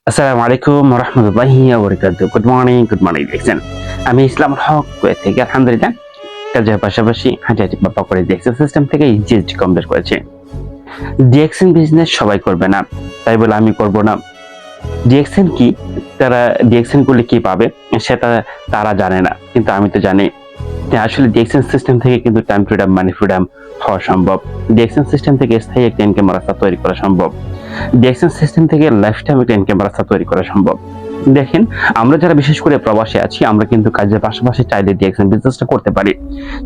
আসসালামু আলাইকুম রহমতুল্লাহি ওয়া বারাকাতুহু। গুড মর্নিং দেখছেন। আমি ইসলামুল হক কুয়েত থেকে আলহামদুলিল্লাহ কাজের পাশাপাশি হাজার বাপা করে ডিএক্সএন সিস্টেম থেকে জিএসটি কমপ্লিট করেছি। ডিএক্সএন বিজনেস সবাই করবে না, তাই বলে আমি করব না। ডিএক্সএন কি, তারা ডিএক্সএন করলে কি পাবে সেটা তারা জানে না, কিন্তু আমি তো জানি। আসলে ডিএক্সএন সিস্টেম থেকে কিন্তু টাইম ফ্রিডম, মানি ফ্রিডম হওয়া সম্ভব। ডিএক্সএন সিস্টেম থেকে স্থায়ী একটা ইনকাম রাস্তা তৈরি করা সম্ভব। ডিএক্সএন সিস্টেম থেকে লাইফ টাইম একটা ইনকাম রাস্তা তৈরি করা সম্ভব। দেখেন, আমরা যারা বিশেষ করে প্রবাসে আছি, আমরা কিন্তু কাজের পাশাপাশি চাইলে ডিএক্সএন বিজনেসটা করতে পারি।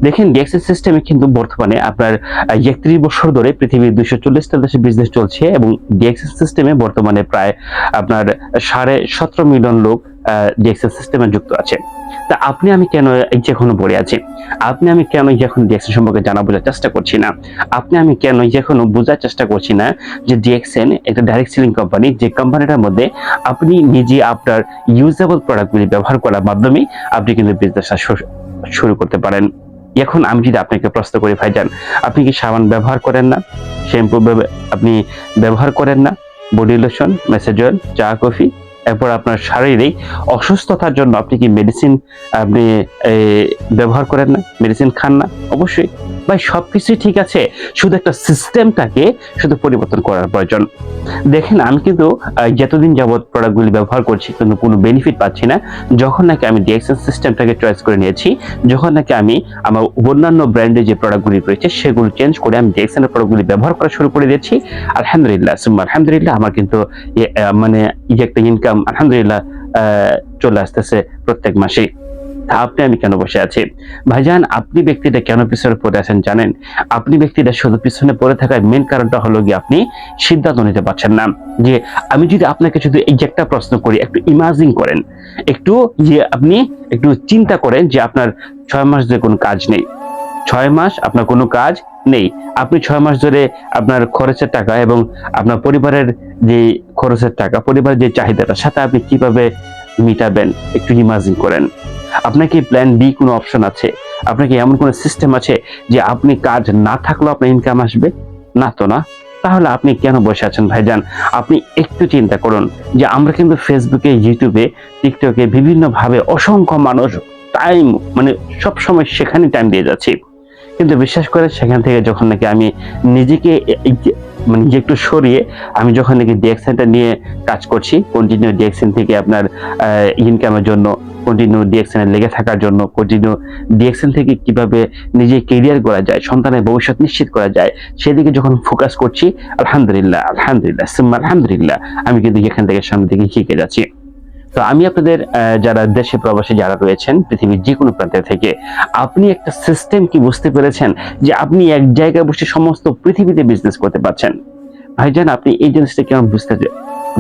দেখেন, ডিএক্সএন সিস্টেমে কিন্তু বর্তমানে আপনার 31 বছর ধরে পৃথিবীর 240টা দেশে বিজনেস চলছে এবং ডিএক্সএন সিস্টেমে বর্তমানে প্রায় আপনার 17.5 মিলিয়ন লোক ডিএক্সএন সিস্টেমে যুক্ত আছে। তা আপনি আমি কেন এখনো পড়ে আছি? আপনি আমি কেন এখন ডিএক্সএন সম্পর্কে জানা বোঝার চেষ্টা করছি না? আপনি আমি কেন এখনো বোঝার চেষ্টা করছি না যে ডিএক্সএন একটা ডাইরেক্ট সেলিং কোম্পানি, যে কোম্পানিটার মধ্যে আপনি নিজে আপনার ইউজেবল প্রোডাক্টগুলি ব্যবহার করার মাধ্যমে আপনি কিন্তু বিজনেসটা শুরু করতে পারেন। এখন আমি যদি আপনাকে প্রশ্ন করি, ভাইজান আপনি কি সাবান ব্যবহার করেন না? শ্যাম্পু আপনি ব্যবহার করেন না? বডি লোশন, ম্যাসাজ অয়েল, চা, কফি, এরপর আপনার শারীরিক অসুস্থতার জন্য আপনি কি মেডিসিন আপনি ব্যবহার করেন না? মেডিসিন খান না? অবশ্যই ভাই, সবকিছুই ঠিক আছে, শুধু একটা সিস্টেমটাকে শুধু পরিবর্তন করার প্রয়োজন। দেখেন, আমি কিন্তু যতদিন যাবৎ প্রোডাক্টগুলি ব্যবহার করছি কিন্তু কোনো বেনিফিট পাচ্ছি না। যখন নাকি আমি ডিএক্সএন সিস্টেমটাকে চয়েস করে নিয়েছি, যখন নাকি আমি আমার অন্যান্য ব্র্যান্ডের যে প্রোডাক্টগুলি রয়েছে সেগুলো চেঞ্জ করে আমি ডিএক্সএন এর প্রোডাক্টগুলি ব্যবহার করা শুরু করে দিয়েছি, আলহামদুলিল্লাহ সুম্মা আলহামদুলিল্লাহ, আমার কিন্তু মানে একটা ইনকাম আলহামদুলিল্লাহ চলে আসতেছে প্রত্যেক মাসে। আপনি আমি কেন বসে আছি? ভাইজান, আপনি ব্যক্তিটা কেন পিছনে পড়ে আছেন জানেন? আপনি ব্যক্তিটা শুধু পিছনে পড়ে থাকার মেন কারণটা হলো গিয়ে আপনি সিদ্ধান্ত নিতে পারছেন না। যে আমি যদি আপনাকে শুধু এই যে একটা প্রশ্ন করি, একটু ইমাজিন করেন, একটু যে আপনি একটু চিন্তা করেন যে আপনার 6 মাস ধরে কোনো কাজ নেই। 6 মাস আপনার কোনো কাজ নেই। আপনি 6 মাস ধরে আপনার খরচের টাকা এবং আপনার পরিবারের যে খরচের টাকা, পরিবারের যে চাহিদাটা সেটা আপনি কিভাবে মিটাবেন? একটু ইমাজিন করেন। আপনার কি প্ল্যান বি কোনো অপশন আছে? আপনার কি এমন কোনো সিস্টেম আছে যে আপনি কাজ না থাকলেও আপনার ইনকাম আসবে? না তো না। তাহলে আপনি কেন বসে আছেন ভাইজান? আপনি একটু চিন্তা করুন যে আমরা কিন্তু ফেসবুকে, ইউটিউবে, টিকটকে বিভিন্নভাবে অসংখ্য মানুষ টাইম মানে সবসময় সেখানে টাইম দিয়ে যাচ্ছি। কিন্তু বিশ্বাস করে সেখান থেকে যখন নাকি আমি নিজেকে মানে যে একটু সরিয়ে আমি যখন নাকি ডিএক্সএনটা নিয়ে কাজ করছি, কন্টিনিউ ডিএক্সএন থেকে আপনার ইনকামের জন্য, কন্টিনিউ ডিএক্সএন লেগে থাকার জন্য, কন্টিনিউ ডিএক্সএন থেকে কিভাবে নিজে কেরিয়ার করা যায়, সন্তানের ভবিষ্যৎ নিশ্চিত করা যায়, সেদিকে যখন ফোকাস করছি, আলহামদুলিল্লাহ আলহামদুলিল্লাহ সুম্মা আলহামদুলিল্লাহ, আমি কিন্তু এখান থেকে সামনে দিকে শিখে যাচ্ছি। তো আমি আপনাদের যারা দেশে প্রবাসী যারা রয়েছেন পৃথিবীর যে কোনো প্রান্ত থেকে, আপনি একটা সিস্টেম কি বুঝতে পেরেছেন যে আপনি এক জায়গায় বসে সমস্ত পৃথিবীতে বিজনেস করতে পারছেন? ভাইজান, আপনি এই জিনিসটা কেমন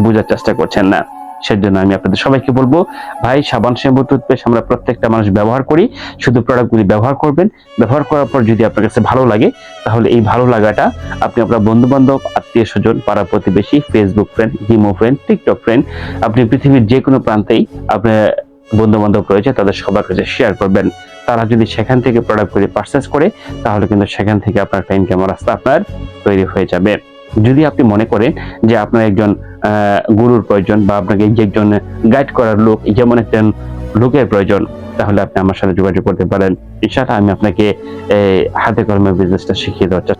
বোঝার চেষ্টা করছেন না? সেজন্য আমি আপনাদের সবাইকে বলবো, ভাই সাবান, শ্যাম্পু, টুথপেস্ট আমরা প্রত্যেকটা মানুষ ব্যবহার করি, শুধু প্রোডাক্টগুলি ব্যবহার করবেন। ব্যবহার করার পর যদি আপনার কাছে ভালো লাগে, তাহলে এই ভালো লাগাটা আপনি আপনার বন্ধু বান্ধব, আত্মীয় স্বজন, পাড়া প্রতিবেশী, Facebook friend, imo friend, TikTok friend, আপনি পৃথিবীর যে কোনো প্রান্তেই আপনার বন্ধু বান্ধব রয়েছে তাদের সবার কাছে শেয়ার করবেন। তারা যদি সেখান থেকে প্রোডাক্টগুলি পারচেস করে, তাহলে কিন্তু সেখান থেকে আপনার একটা ইনকাম রাস্তা আপনার তৈরি হয়ে যাবে। যদি আপনি মনে করেন যে আপনার একজন গুরুর প্রয়োজন বা আপনাকে একজন গাইড করার লোক, যেমন একজন লোকের প্রয়োজন, তাহলে আপনি আমার সাথে যোগাযোগ করতে পারেন। ইনশাআল্লাহ আমি আপনাকে হাতে কলমে বিজনেসটা শিখিয়ে দেওয়ার চেষ্টা